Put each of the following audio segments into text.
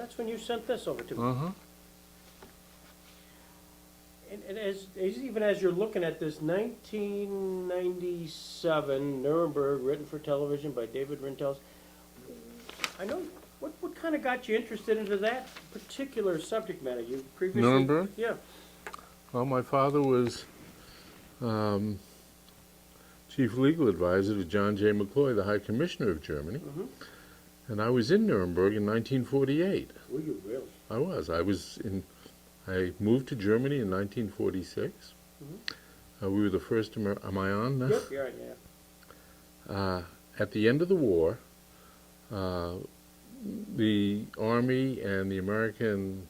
that's when you sent this over to me. Uh-huh. And even as you're looking at this, 1997 Nuremberg, written for television by David Rintels. I know, what kind of got you interested into that particular subject matter? You previously... Nuremberg? Yeah. Well, my father was chief legal advisor to John J. McCloy, the High Commissioner of Germany. Mm-hmm. And I was in Nuremberg in 1948. Were you really? I was. I moved to Germany in 1946. Mm-hmm. We were the first am I on now? Yep, you're right, yeah. At the end of the war, the Army and the American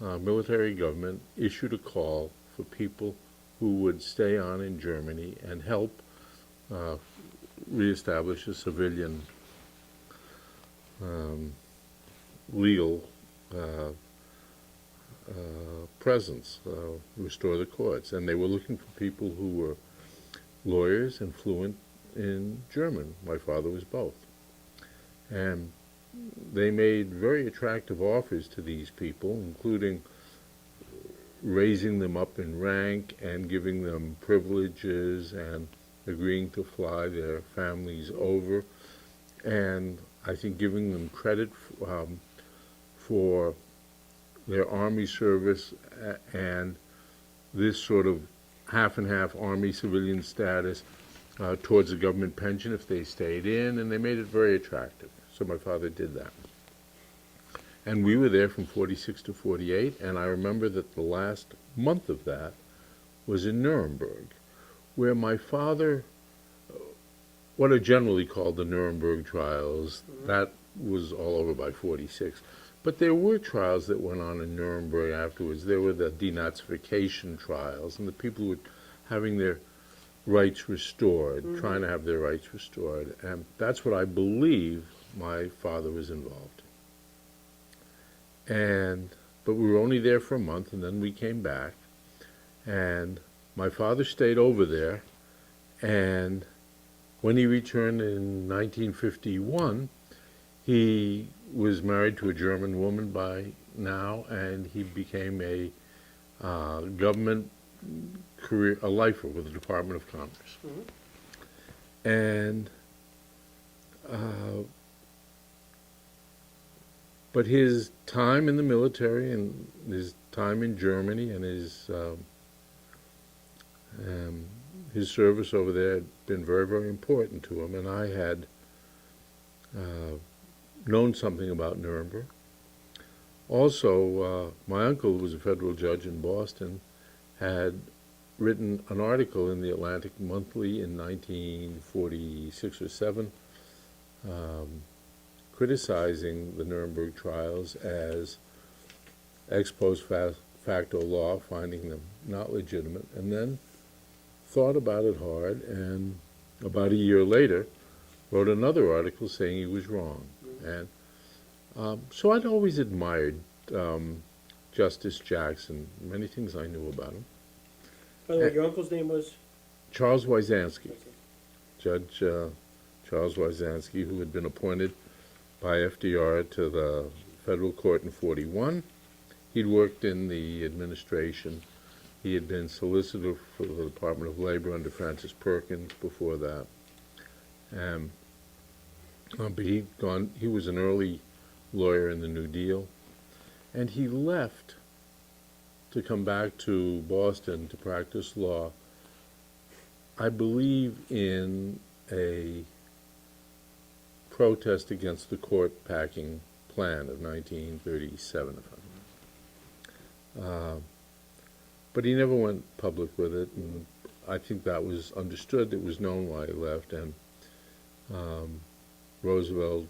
military government issued a call for people who would stay on in Germany and help reestablish a civilian legal presence, restore the courts. And they were looking for people who were lawyers and fluent in German. My father was both. And they made very attractive offers to these people, including raising them up in rank and giving them privileges and agreeing to fly their families over, and I think giving them credit for their Army service and this sort of half and half Army civilian status towards a government pension if they stayed in, and they made it very attractive. So my father did that. And we were there from 46 to 48, and I remember that the last month of that was in Nuremberg, where my father, what are generally called the Nuremberg trials, that was all over by 46. But there were trials that went on in Nuremberg afterwards. There were the denazification trials, and the people who were having their rights restored, trying to have their rights restored. And that's what I believe my father was involved in. But we were only there for a month, and then we came back. And my father stayed over there, and when he returned in 1951, he was married to a German woman by now, and he became a government career, a lifer with the Department of Commerce. And but his time in the military and his time in Germany and his service over there had been very, very important to him, and I had known something about Nuremberg. Also, my uncle, who was a federal judge in Boston, had written an article in the Atlantic Monthly in 1946 or 7, criticizing the Nuremberg trials as ex post facto law, finding them not legitimate, and then thought about it hard, and about a year later wrote another article saying he was wrong. And so I'd always admired Justice Jackson, many things I knew about him. By the way, your uncle's name was? Charles Wyzanski, Okay. Judge Charles Wyzanski, who had been appointed by FDR to the federal court in 41. He'd worked in the administration. He had been solicitor for the Department of Labor under Francis Perkins before that. But he was an early lawyer in the New Deal, and he left to come back to Boston to practice law, I believe, in a protest against the court packing plan of 1937, if I'm but he never went public with it, and I think that was understood. It was known why he left, and Roosevelt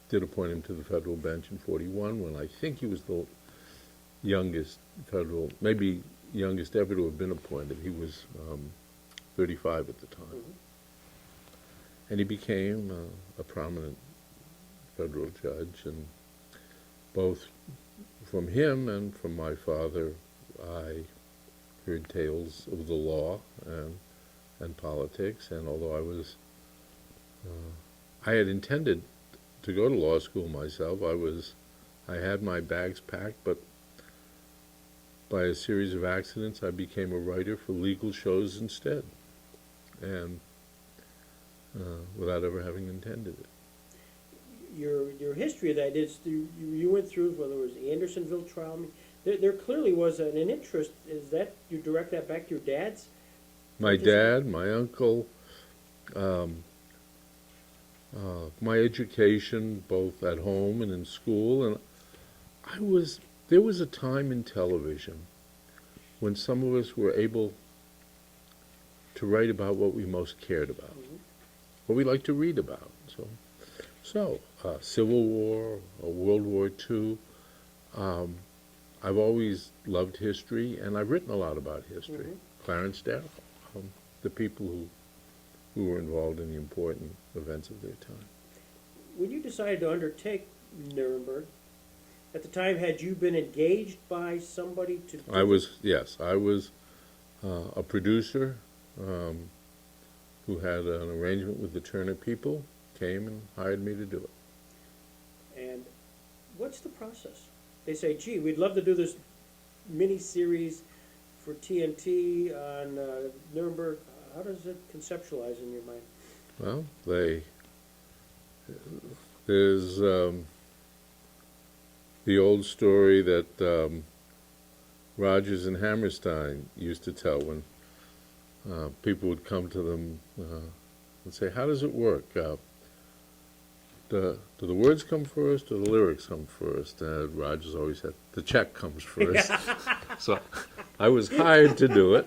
did appoint him to the federal bench in 41, when I think he was the youngest federal, maybe youngest ever to have been appointed. He was 35 at the time. And he became a prominent federal judge, and both from him and from my father, I heard tales of the law and politics, and although I had intended to go to law school myself, I was I had my bags packed, but by a series of accidents, I became a writer for legal shows instead, and without ever having intended it. Your history of that is you went through, whether it was the Andersonville trial. I mean, there clearly was an interest. Is that, you direct that back to your dad's? My dad, my uncle, my education, both at home and in school, and there was a time in television when some of us were able to write about what we most cared about, what we liked to read about. So Civil War, World War II. I've always loved history, and I've written a lot about history. Clarence Darrow, the people who were involved in the important events of their time. When you decided to undertake Nuremberg, at the time, had you been engaged by somebody to do I was a producer who had an arrangement with the Turner people, came and hired me to do it. And what's the process? They say, gee, we'd love to do this mini-series for TNT on Nuremberg. How does it conceptualize in your mind? Well, there's the old story that Rogers and Hammerstein used to tell when people would come to them and say, how does it work? Do the words come first or the lyrics come first? And Rogers always said, the check comes first. So I was hired to do it.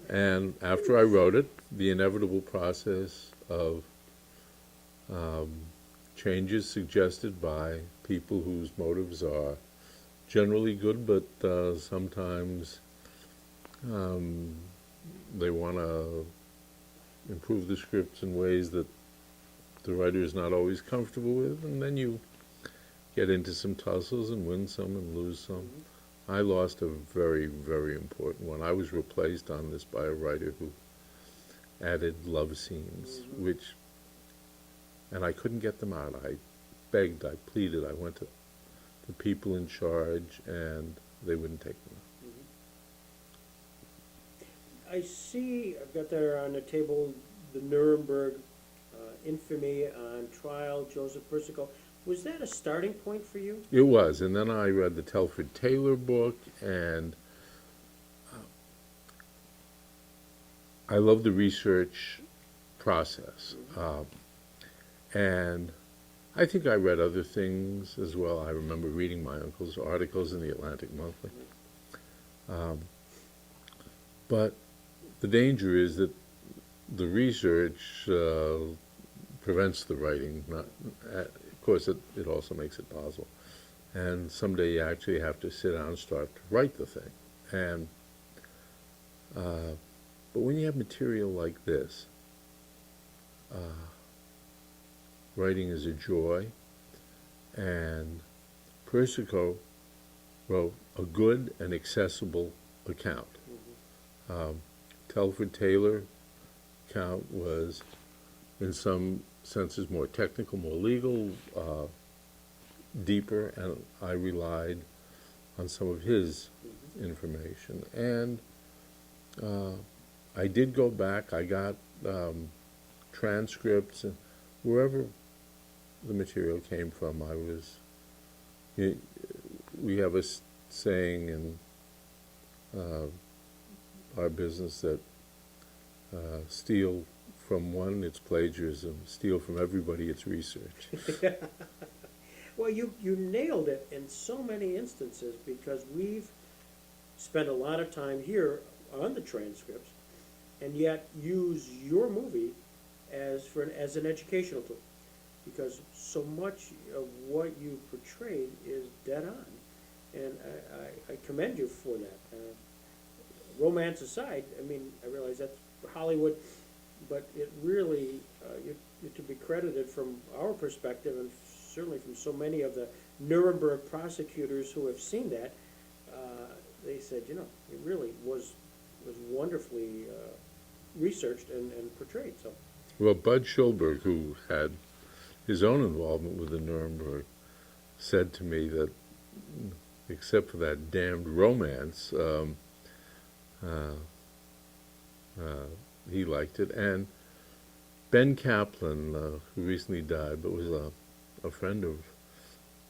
And after I wrote it, the inevitable process of changes suggested by people whose motives are generally good, but sometimes they want to improve the scripts in ways that the writer is not always comfortable with, and then you get into some tussles and win some and lose some. I lost a very, very important one. I was replaced on this by a writer who added love scenes, and I couldn't get them out. I begged, I pleaded, I went to the people in charge, and they wouldn't take them out. I see, I've got there on the table, the Nuremberg infamy on trial, Joseph Persico. Was that a starting point for you? It was, and then I read the Telford Taylor book, and I love the research process. And I think I read other things as well. I remember reading my uncle's articles in the Atlantic Monthly. But the danger is that the research prevents the writing. Of course, it also makes it possible. And someday you actually have to sit down and start to write the thing. And but when you have material like this, writing is a joy. And Persico wrote a good and accessible account. Telford Taylor account was, in some senses, more technical, more legal, deeper, and I relied on some of his information. And I did go back. I got transcripts, and wherever the material came from, I was. We have a saying in our business that steal from one, it's plagiarism. Steal from everybody, it's research. Well, you nailed it in so many instances, because we've spent a lot of time here on the transcripts, and yet use your movie as an educational tool, because so much of what you portrayed is dead on, and I commend you for that. Romance aside, I mean, I realize that's Hollywood, but it really, you're to be credited from our perspective, and certainly from so many of the Nuremberg prosecutors who have seen that. They said, it really was wonderfully researched and portrayed. So, well, Bud Schulberg, who had his own involvement with the Nuremberg said to me that, except for that damned romance, he liked it. And Ben Kaplan, who recently died, but was a friend of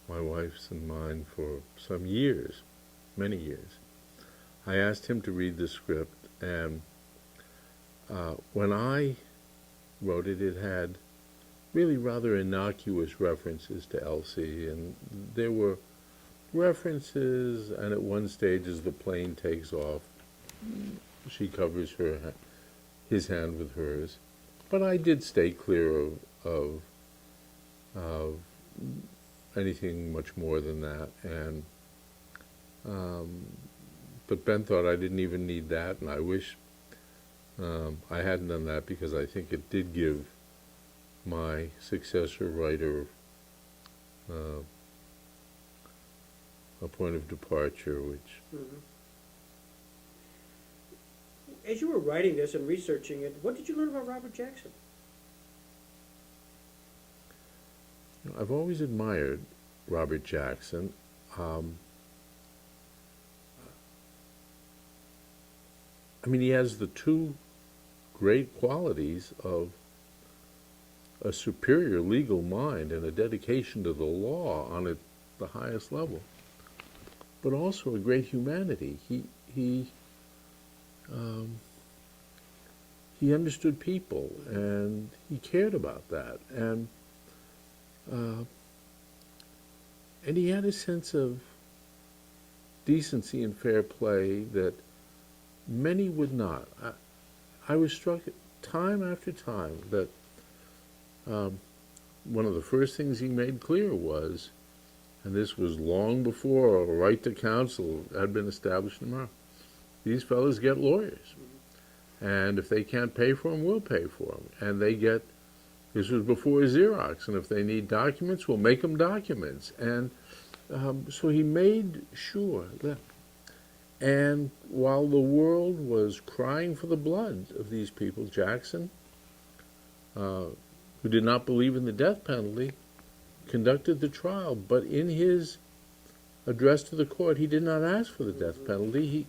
my wife's and mine for some years, many years, I asked him to read the script, and when I wrote it, it had really rather innocuous references to Elsie, and there were references, and at one stage as the plane takes off, she covers his hand with hers. But I did stay clear of anything much more than that, and but Ben thought I didn't even need that, and I wish I hadn't done that, because I think it did give my successor writer a point of departure, which... Mm-hmm. As you were writing this and researching it, what did you learn about Robert Jackson? I've always admired Robert Jackson. I mean, he has the two great qualities of a superior legal mind and a dedication to the law on the highest level, but also a great humanity. He understood people, and he cared about that, and he had a sense of decency and fair play that many would not. I was struck time after time that one of the first things he made clear was, and this was long before a right to counsel had been established in America, these fellas get lawyers. And if they can't pay for them, we'll pay for them. And they get, this was before Xerox, and if they need documents, we'll make them documents. And so he made sure that, and while the world was crying for the blood of these people, Jackson, who did not believe in the death penalty, conducted the trial. But in his address to the court, he did not ask for the death penalty.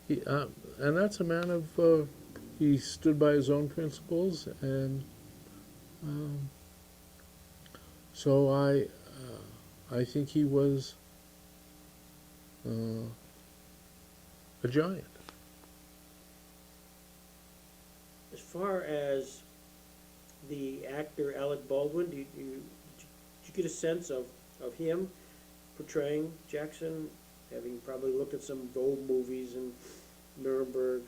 And that's a man of, he stood by his own principles, and so I think he was a giant. As far as the actor Alec Baldwin, did you get a sense of him portraying Jackson, having probably looked at some old movies and Nuremberg?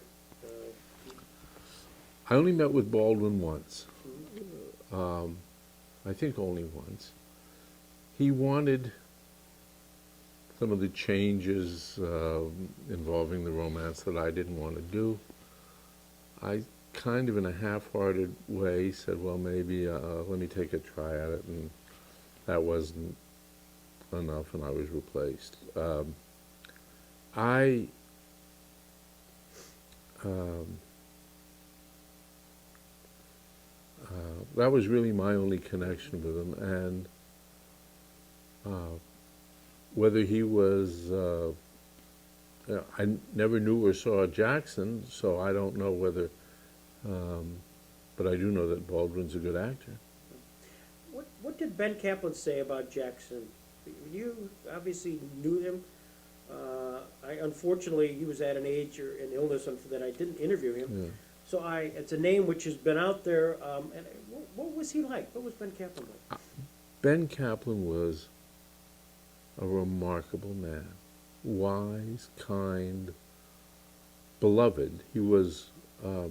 I only met with Baldwin once. I think only once. He wanted some of the changes involving the romance that I didn't want to do. I kind of in a half-hearted way said, well, maybe let me take a try at it, and that wasn't enough, and I was replaced. That was really my only connection with him, and whether he was, I never knew or saw Jackson, so I don't know whether, but I do know that Baldwin's a good actor. What did Ben Kaplan say about Jackson? You obviously knew him. Unfortunately, he was at an age or an illness that I didn't interview him. Yeah. So it's a name which has been out there. And what was he like? What was Ben Kaplan like? Ben Kaplan was a remarkable man, wise, kind, beloved. He was a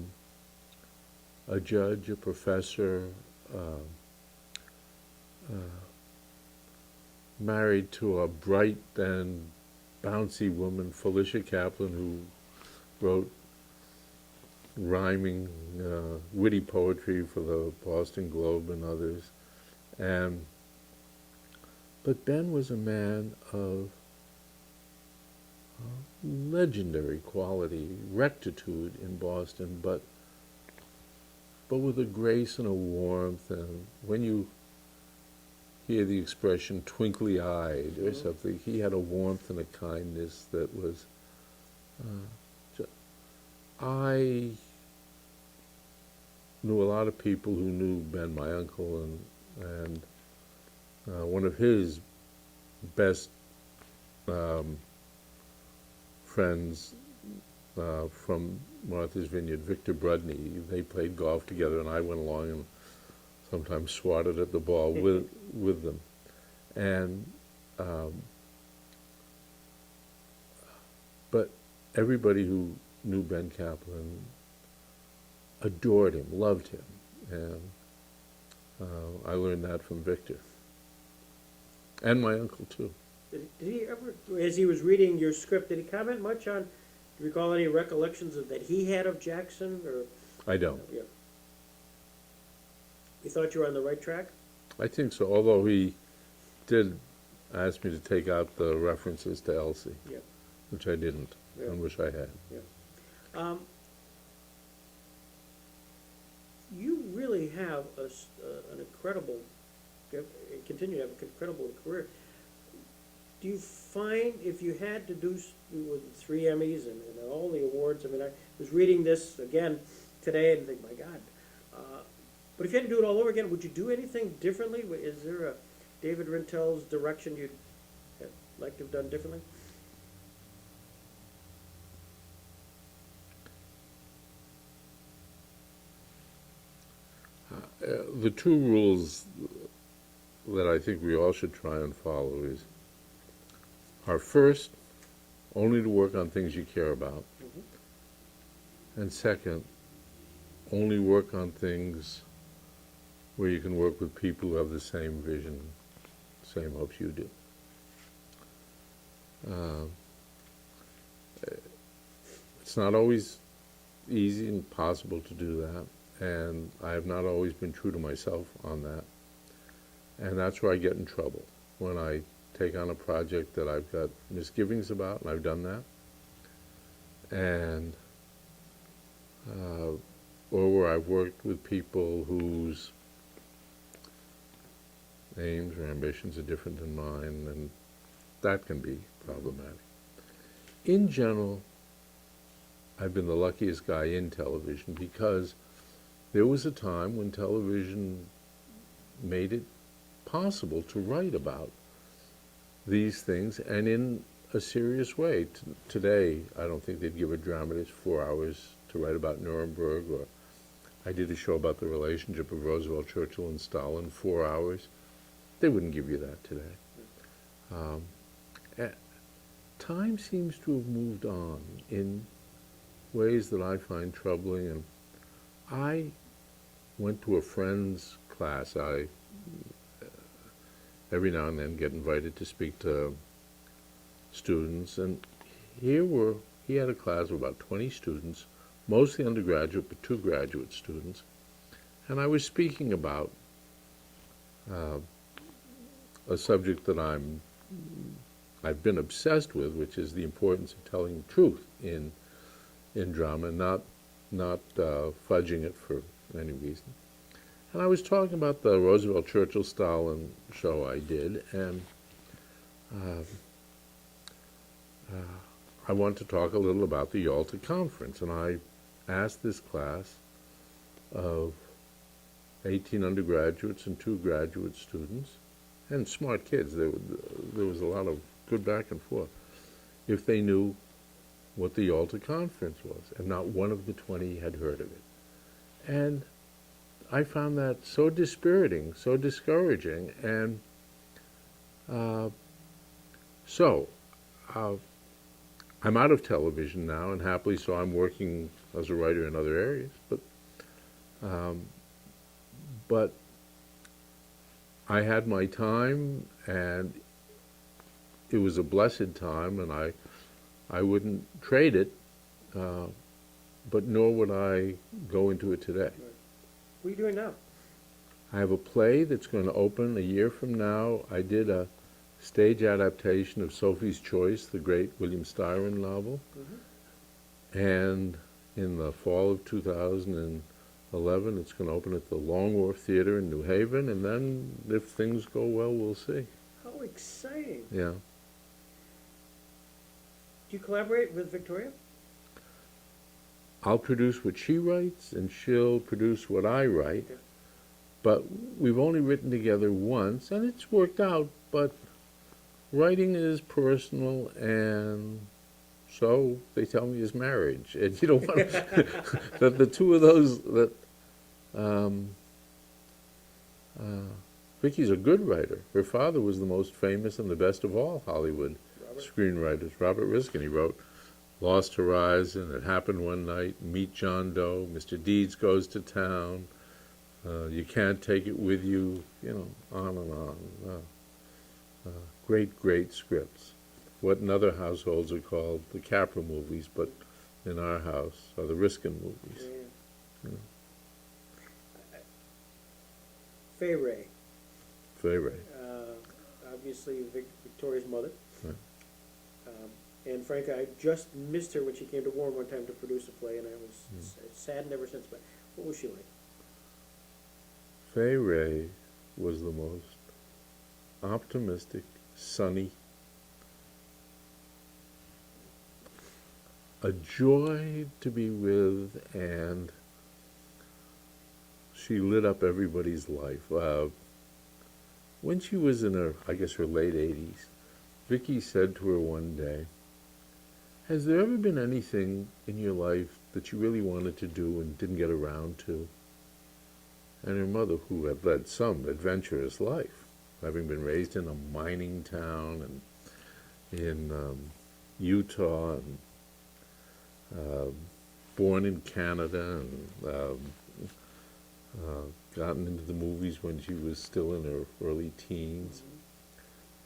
judge, a professor, married to a bright and bouncy woman, Felicia Kaplan, who wrote rhyming, witty poetry for the Boston Globe and others. But Ben was a man of legendary quality, rectitude in Boston, but with a grace and a warmth. And hear the expression twinkly-eyed or Mhm. something. He had a warmth and a kindness that was, I knew a lot of people who knew Ben, my uncle, and one of his best friends from Martha's Vineyard, Victor Brudney. They played golf together, and I went along and sometimes swatted at the ball with them. And but everybody who knew Ben Kaplan adored him, loved him, and I learned that from Victor and my uncle too. Did he ever, as he was reading your script, did he comment much on, do you recall any recollections that he had of Jackson, or? I don't. Yeah. You thought you were on the right track? I think so, although he did ask me to take out the references to Elsie, Yeah. which I didn't, Yeah. and wish I had. You really have an incredible, continue to have an incredible career. Do you find, if you had to do with 3 Emmys and all the awards, I mean, I was reading this again today and think, my God. But if you had to do it all over again, would you do anything differently? Is there a David Rintels direction you'd like to have done differently? The 2 rules that I think we all should try and follow are first, only to work on things you care about, and second, only work on things where you can work with people who have the same vision, same hopes you do. It's not always easy and possible to do that, and I have not always been true to myself on that, and that's where I get in trouble, when I take on a project that I've got misgivings about, and I've done that, and or where I've worked with people whose aims or ambitions are different than mine, and that can be problematic. In general, I've been the luckiest guy in television, because there was a time when television made it possible to write about these things, and in a serious way. Today, I don't think they'd give a dramatist 4 hours to write about Nuremberg, or I did a show about the relationship of Roosevelt, Churchill, and Stalin, 4 hours. They wouldn't give you that today. Time seems to have moved on in ways that I find troubling, and I went to a friend's class. I every now and then get invited to speak to students, and he had a class of about 20 students, mostly undergraduate, but 2 graduate students, and I was speaking about a subject that I've been obsessed with, which is the importance of telling the truth in drama, not fudging it for any reason. And I was talking about the Roosevelt, Churchill, Stalin show I did, and I want to talk a little about the Yalta Conference, and I asked this class of 18 undergraduates and 2 graduate students, and smart kids, there was a lot of good back and forth, if they knew what the Yalta Conference was, and not one of the 20 had heard of it. And I found that so dispiriting, so discouraging, and so I'm out of television now, and happily so. I'm working as a writer in other areas, but I had my time, and it was a blessed time, and I wouldn't trade it, but nor would I go into it today. What are you doing now? I have a play that's going to open a year from now. I did a stage adaptation of Sophie's Choice, the great William Styron novel, and in the fall of 2009, 11. It's going to open at the Long Wharf Theater in New Haven, and then if things go well, we'll see. How exciting. Yeah. Do you collaborate with Victoria? I'll produce what she writes, and she'll produce what I write. Okay. But we've only written together once, and it's worked out, but writing is personal, and so they tell me is marriage. And you don't want to, that the two of those, that Vicky's a good writer. Her father was the most famous and the best of all Hollywood screenwriters. Robert Riskin. He wrote Lost Horizon, It Happened One Night, Meet John Doe, Mr. Deeds Goes to Town, You Can't Take It With You, you know, on and on. Great, great scripts. What in other households are called the Capra movies, but in our house are the Riskin movies. Yeah. Yeah. Fay Wray. Fay Wray. Obviously Victoria's mother. Right. And frankly, I just missed her when she came to Warren one time to produce a play, and I was saddened ever since. But what was she like? Fay Wray was the most optimistic, sunny, a joy to be with, and she lit up everybody's life. When she was in her, I guess, her late 80s, Vicky said to her one day, "Has there ever been anything in your life that you really wanted to do and didn't get around to?" And her mother, who had led some adventurous life, having been raised in a mining town and in Utah, and born in Canada, and gotten into the movies when she was still in her early teens.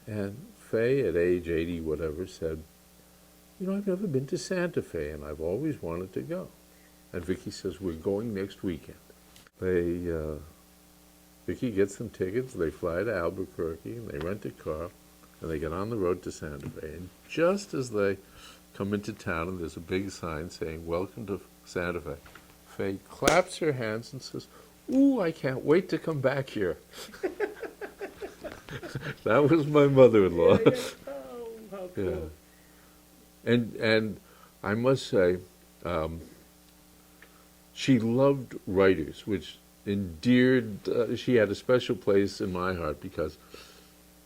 And Fay, at age 80, whatever, said, "You know, I've never been to Santa Fe, and I've always wanted to go." And Vicky says, "We're going next weekend." Vicky gets them tickets, they fly to Albuquerque, and they rent a car, and they get on the road to Santa Fe. And just as they come into town, and there's a big sign saying, "Welcome to Santa Fe," Fay claps her hands and says, "Ooh, I can't wait to come back here." That was my mother-in-law. Yeah, yeah. Oh, how cool. Yeah. And I must say, she loved writers, which endeared, she had a special place in my heart, because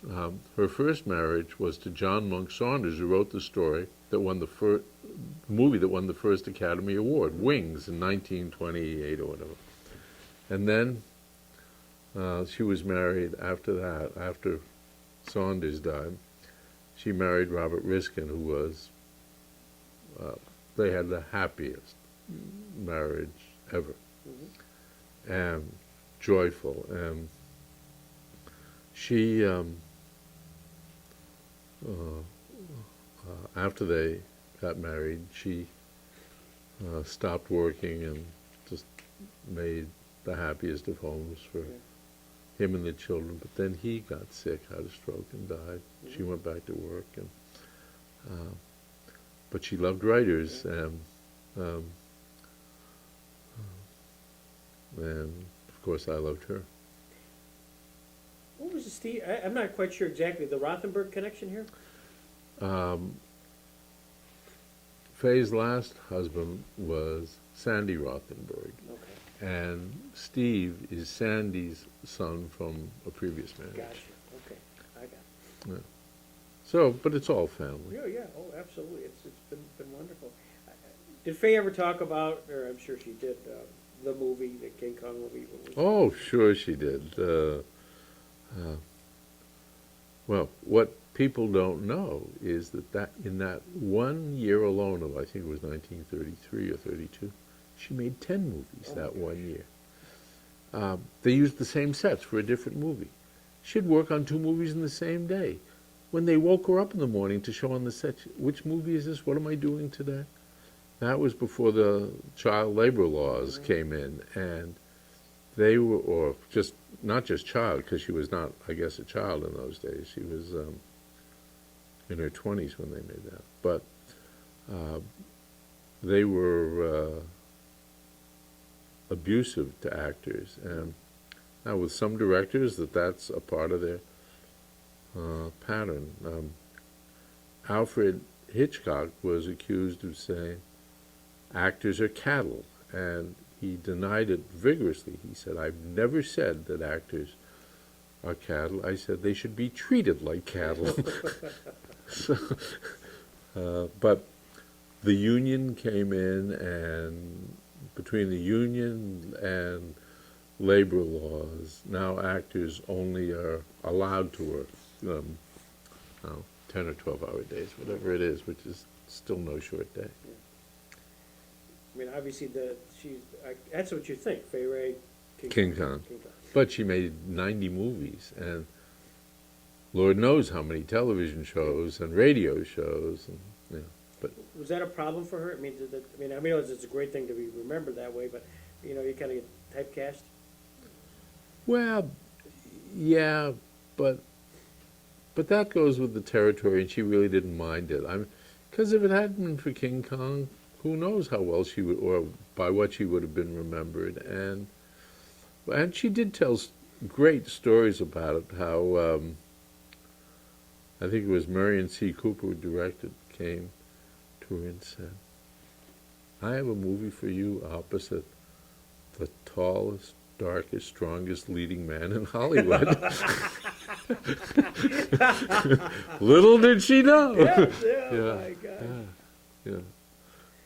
her first marriage was to John Monk Saunders, who wrote the story that won the movie that won the first Academy Award, Wings, in 1928 or whatever. And then she was married after that, after Saunders died. She married Robert Riskin, who was, they had the happiest marriage ever. Mm-hmm. And joyful. And she, after they got married, she stopped working and just made the happiest of homes for him and the children. But then he got sick, had a stroke, and died. Mm-hmm. She went back to work, and but she loved writers, and of course I loved her. What was the Steve? I'm not quite sure exactly the Rothenberg connection here. Fay's last husband was Sandy Rothenberg. Okay. And Steve is Sandy's son from a previous marriage. Gotcha. Okay, I got it. Yeah. So, but it's all family. Yeah, yeah. Oh, absolutely. It's been wonderful. Did Fay ever talk about, or I'm sure she did, the movie, the King Kong movie? Oh, sure she did. Well, what people don't know is that in that 1 year alone of, I think it was 1933 or 32, she made 10 movies that 1 year. They used the same sets for a different movie. She'd work on 2 movies in the same day. When they woke her up in the morning to show on the set, which movie is this? What am I doing today? That was before the child labor laws came in, and they were, or just, not just child, because she was not, I guess, a child in those days. She was in her 20s when they made that. But they were abusive to actors. And now with some directors that's a part of their pattern. Alfred Hitchcock was accused of saying actors are cattle, and he denied it vigorously. He said, "I've never said that actors are cattle. I said they should be treated like cattle." So, but the union came in, and between the union and labor laws, now actors only are allowed to work 10 or 12-hour days, whatever it is, which is still no short day. Yeah. I mean, obviously, that's what you think, Fay Wray, King Kong. But she made 90 movies, and Lord knows how many television shows and radio shows. And, you know, but was that a problem for her? I mean, I mean, it's a great thing to be remembered that way, but you kind of get typecast. Well, yeah, but that goes with the territory, and she really didn't mind it. Because if it hadn't been for King Kong, who knows how well she would, or by what she would have been remembered. And she did tell great stories about it, how I think it was Marion C. Cooper, who directed, came to her and said, "I have a movie for you opposite the tallest, darkest, strongest leading man in Hollywood." Little did she know. Yeah, Yeah, my God. yeah.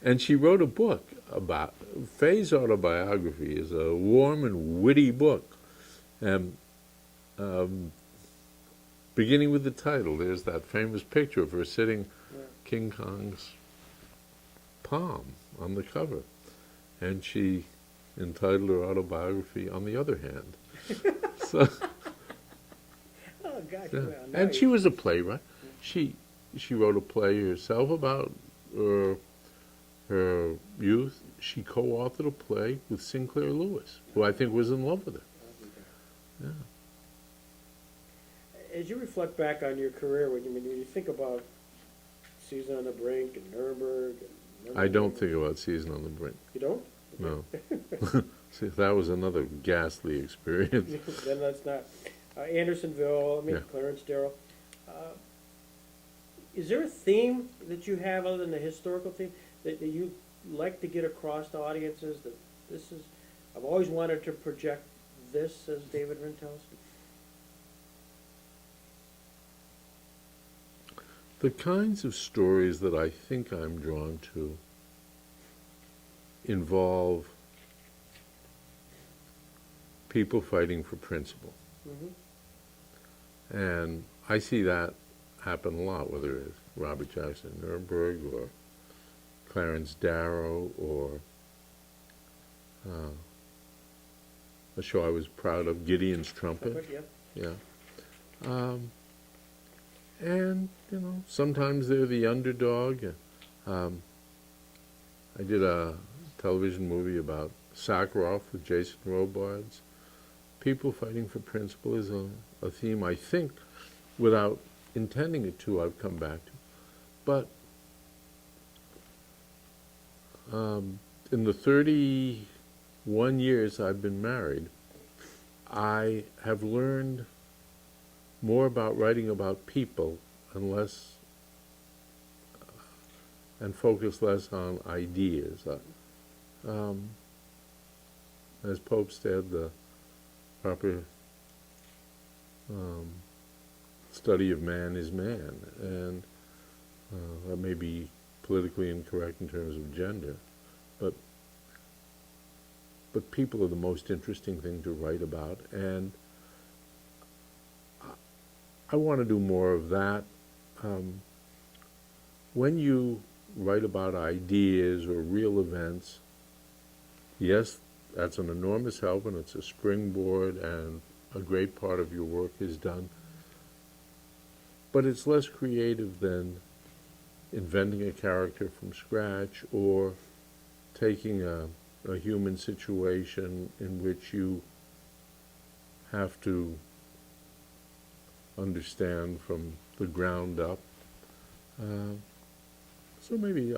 And she wrote a book about Fay's autobiography. Is a warm and witty book, and beginning with the title, there's that famous picture of her sitting King Kong's palm on the cover, and she entitled her autobiography "On the Other Hand." So, Oh gosh. yeah. Well, now And she was a playwright. She wrote a play herself about her youth. She co-authored a play with Sinclair Lewis, who I think was in love with her. Yeah. As you reflect back on your career, when you think about Season on the Brink and Nuremberg, I don't think about Season on the Brink. You don't? No. See, that was another ghastly experience. Then that's not. Andersonville, Yeah. Clarence Darrow. Is there a theme that you have other than the historical theme that you like to get across to audiences that this is, I've always wanted to project this as David Rintels? The kinds of stories that I think I'm drawn to involve people fighting for principle. Mm-hmm. And I see that happen a lot, whether it's Robert Jackson Nuremberg or Clarence Darrow or a show I was proud of, Gideon's Trumpet. Yeah. Yeah. And, sometimes they're the underdog. I did a television movie about Sakharov with Jason Robards. People fighting for principle is a theme I think, without intending it to, I've come back to. But in the 31 years I've been married, I have learned more about writing about people and focus less on ideas. As Pope said, the proper study of man is man, and that may be politically incorrect in terms of gender, but people are the most interesting thing to write about, and I want to do more of that. When you write about ideas or real events, yes, that's an enormous help, and it's a springboard, and a great part of your work is done. But it's less creative than inventing a character from scratch or taking a human situation in which you have to understand from the ground up. So maybe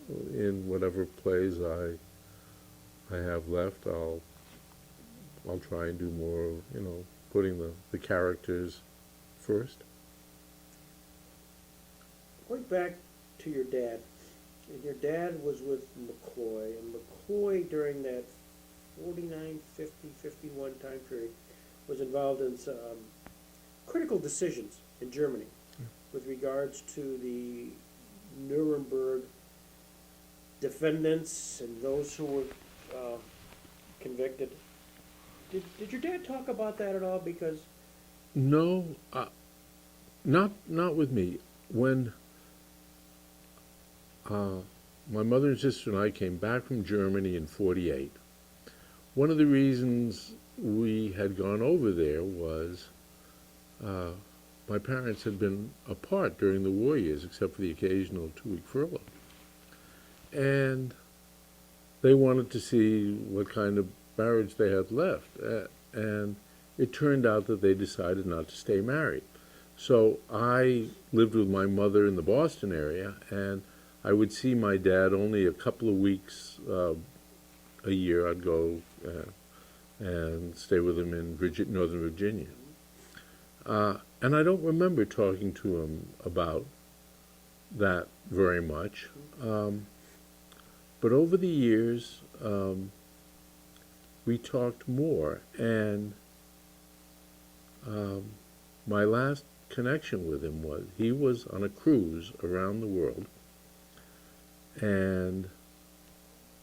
in whatever plays I have left, I'll try and do more, putting the characters first. Going back to your dad, and your dad was with McCloy, and McCloy during that 49, 50, 51 time period was involved in some critical decisions in Germany with regards to the Nuremberg defendants and those who were convicted. Did your dad talk about that at all? Because No, not with me. When my mother and sister and I came back from Germany in '48, one of the reasons we had gone over there was my parents had been apart during the war years, except for the occasional 2-week furlough. And they wanted to see what kind of marriage they had left. And it turned out that they decided not to stay married. So I lived with my mother in the Boston area, and I would see my dad only a couple of weeks a year. I'd go and stay with him in Northern Virginia. And I don't remember talking to him about that very much. But over the years, we talked more, and my last connection with him was he was on a cruise around the world, and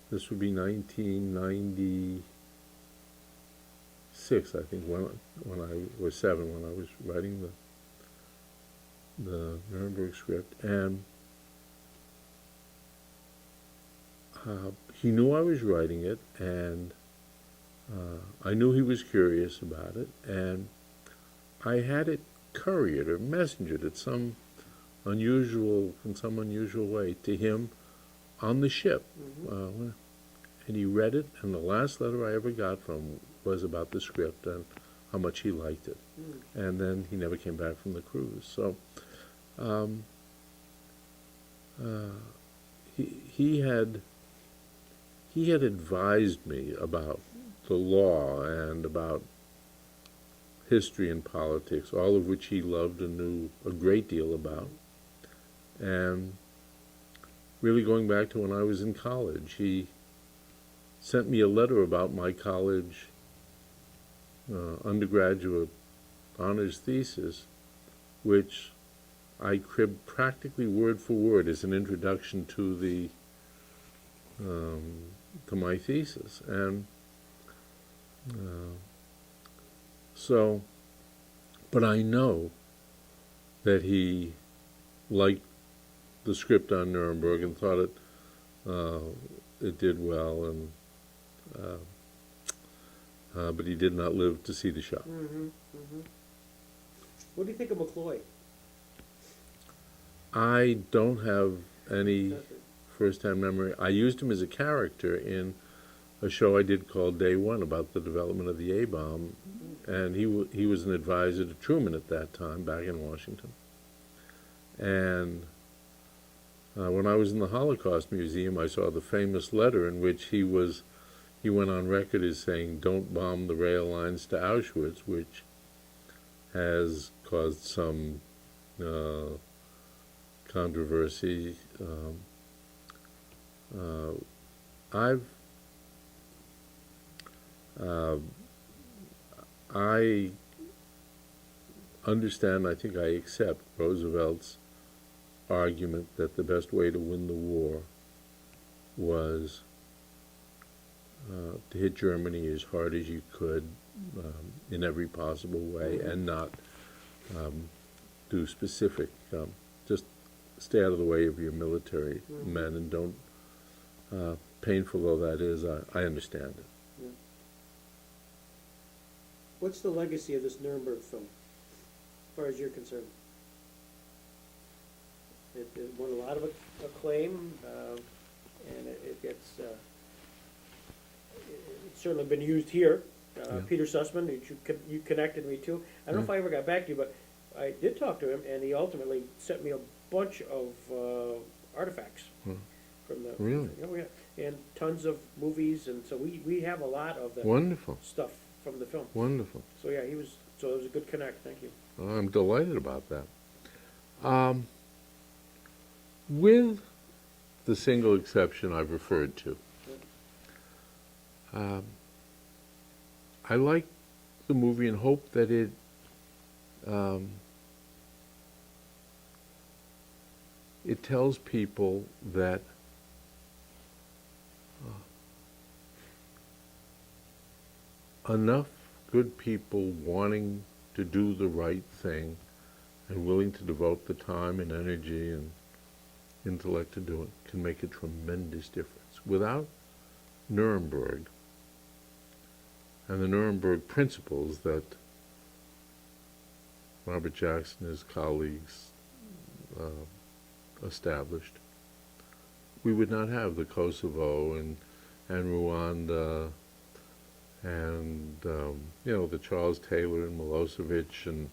this would be 1996, I think, when I was 7, when I was writing the Nuremberg script, and he knew I was writing it, and I knew he was curious about it, and I had it couriered or messengered in some unusual way to him on the ship. And he read it, and the last letter I ever got from was about the script and how much he liked it. And then he never came back from the cruise. So he had advised me about the law and about history and politics, all of which he loved and knew a great deal about. And really going back to when I was in college, he sent me a letter about my college undergraduate honors thesis, which I cribbed practically word for word as an introduction to my thesis. And but I know that he liked the script on Nuremberg and thought it did well, and but he did not live to see the show. What do you think of McCloy? I don't have any first-hand memory. I used him as a character in a show I did called Day One about the development of the A-bomb, and he was an advisor to Truman at that time, back in Washington. And when I was in the Holocaust Museum, I saw the famous letter in which he went on record as saying, "Don't bomb the rail lines to Auschwitz," which has caused some controversy. I understand, I think I accept Roosevelt's argument that the best way to win the war was to hit Germany as hard as you could in every possible way, and not do specific, just stay out of the way of your military men, and don't, painful though that is, I understand it. Yeah. What's the legacy of this Nuremberg film, as far as you're concerned? It won a lot of acclaim, and it gets, it's certainly been used here. Peter Sussman, you connected me to. I don't know if I ever got back to you, but I did talk to him, and he ultimately sent me a bunch of artifacts from the. Really? Oh, yeah, and tons of movies, and so we have a lot of the Wonderful, stuff from the film. wonderful. So yeah, so it was a good connect, thank you. I'm delighted about that. With the single exception I've referred to, I like the movie and hope that it tells people that enough good people wanting to do the right thing and willing to devote the time and energy and intellect to do it can make a tremendous difference. Without Nuremberg and the Nuremberg principles that Robert Jackson and his colleagues established, we would not have the Kosovo and Rwanda and the Charles Taylor and Milosevic and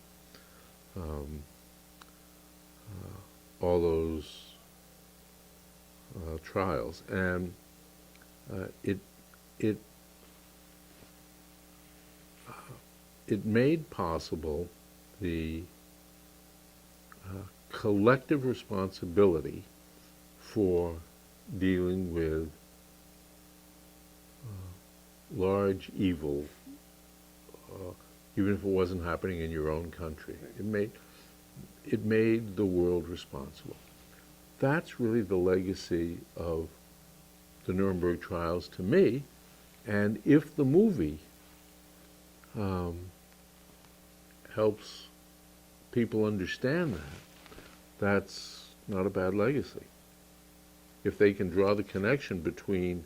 all those trials. And it made possible the collective responsibility for dealing with large evil, even if it wasn't happening in your own country. It made the world responsible. That's really the legacy of the Nuremberg trials to me. And if the movie helps people understand that, that's not a bad legacy. If they can draw the connection between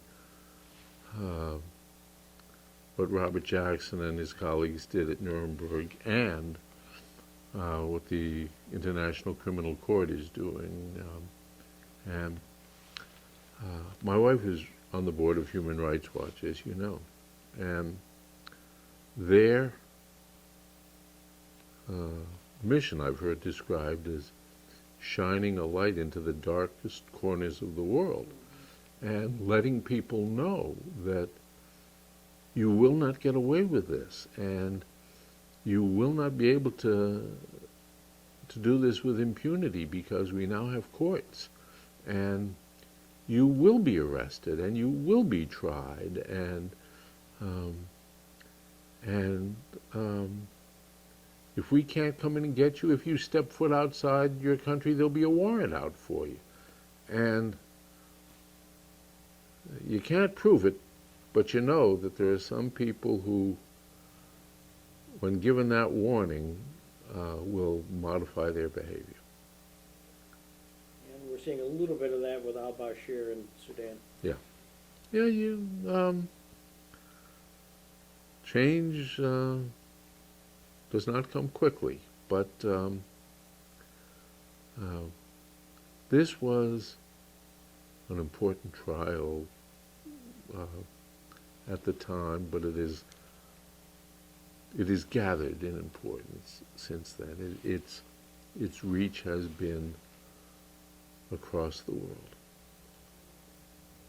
what Robert Jackson and his colleagues did at Nuremberg and what the International Criminal Court is doing. And my wife is on the board of Human Rights Watch, as you know, and their mission I've heard described as shining a light into the darkest corners of the world and letting people know that you will not get away with this, and you will not be able to do this with impunity because we now have courts, and you will be arrested and you will be tried, and if we can't come in and get you, if you step foot outside your country, there'll be a warrant out for you. And you can't prove it, but you know that there are some people who, when given that warning, will modify their behavior. And we're seeing a little bit of that with al-Bashir in Sudan. Yeah. Yeah, change does not come quickly, but this was an important trial at the time, but it is gathered in importance since then. Its reach has been across the world.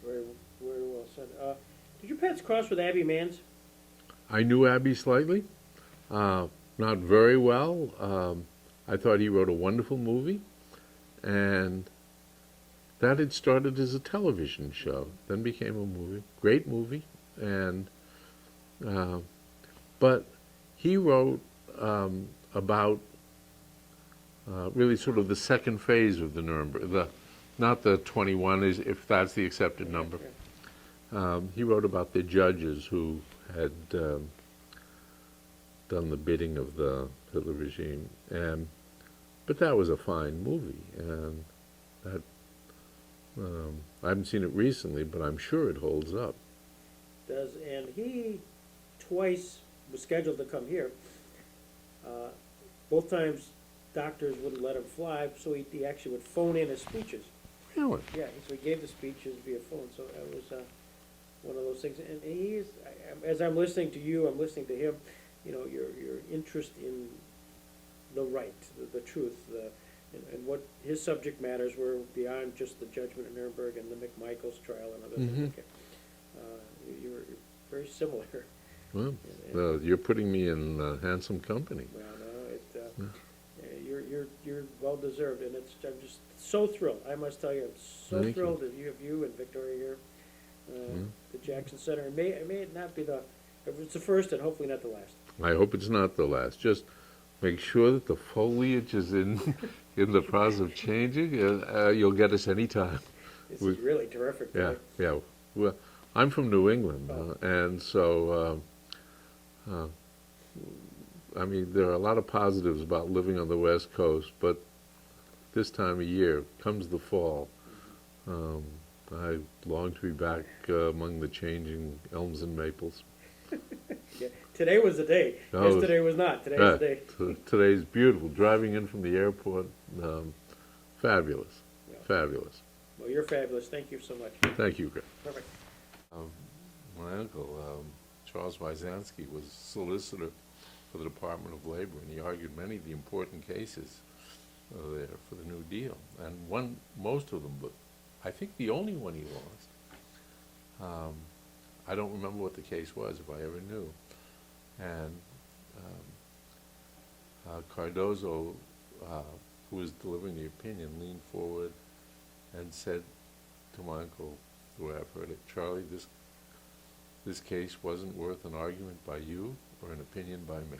Very, very well said. Did your paths cross with Abby Manns? I knew Abby slightly, not very well. I thought he wrote a wonderful movie, and that had started as a television show, then became a movie, great movie, and but he wrote about really sort of the second phase of the Nuremberg, not the 21, if that's the accepted number. He wrote about the judges who had done the bidding of the Hitler regime, but that was a fine movie, and that I haven't seen it recently, but I'm sure it holds up. And he twice was scheduled to come here. Both times doctors wouldn't let him fly, so he actually would phone in his speeches. Really? Yeah, so he gave the speeches via phone, so that was one of those things. And he is, as I'm listening to you, I'm listening to him, your interest in the right, the truth, and what his subject matters were beyond just the judgment in Nuremberg and the McMichaels trial and other things. Okay. You were very similar. Well, And- you're putting me in handsome company. Well, no, you're well deserved, and I'm just so thrilled. I must tell you, I'm so Thank you. thrilled that you have you and Victoria here, the Jackson Center. It may it not be it's the first and hopefully not the last. I hope it's not the last. Just make sure that the foliage is in in the process of changing. You'll get us any time. This is really terrific. Yeah, Right? yeah. Well, I'm from New England, Oh. and so I mean, there are a lot of positives about living on the West Coast, but this time of year comes the fall. I long to be back among the changing elms and maples. Yeah. Today was the day. Oh, Yesterday was not. Today's the day. Today's beautiful. Driving in from the airport, fabulous, Yeah. fabulous. Well, you're fabulous. Thank you so much. Thank you, Greg. Perfect. My uncle, Charles Wyzanski, was solicitor for the Department of Labor, and he argued many of the important cases there for the New Deal, and won most of them, but I think the only one he lost, I don't remember what the case was, if I ever knew, and Cardozo, who was delivering the opinion, leaned forward and said to my uncle, the way I've heard it, Charlie, this case wasn't worth an argument by you or an opinion by me.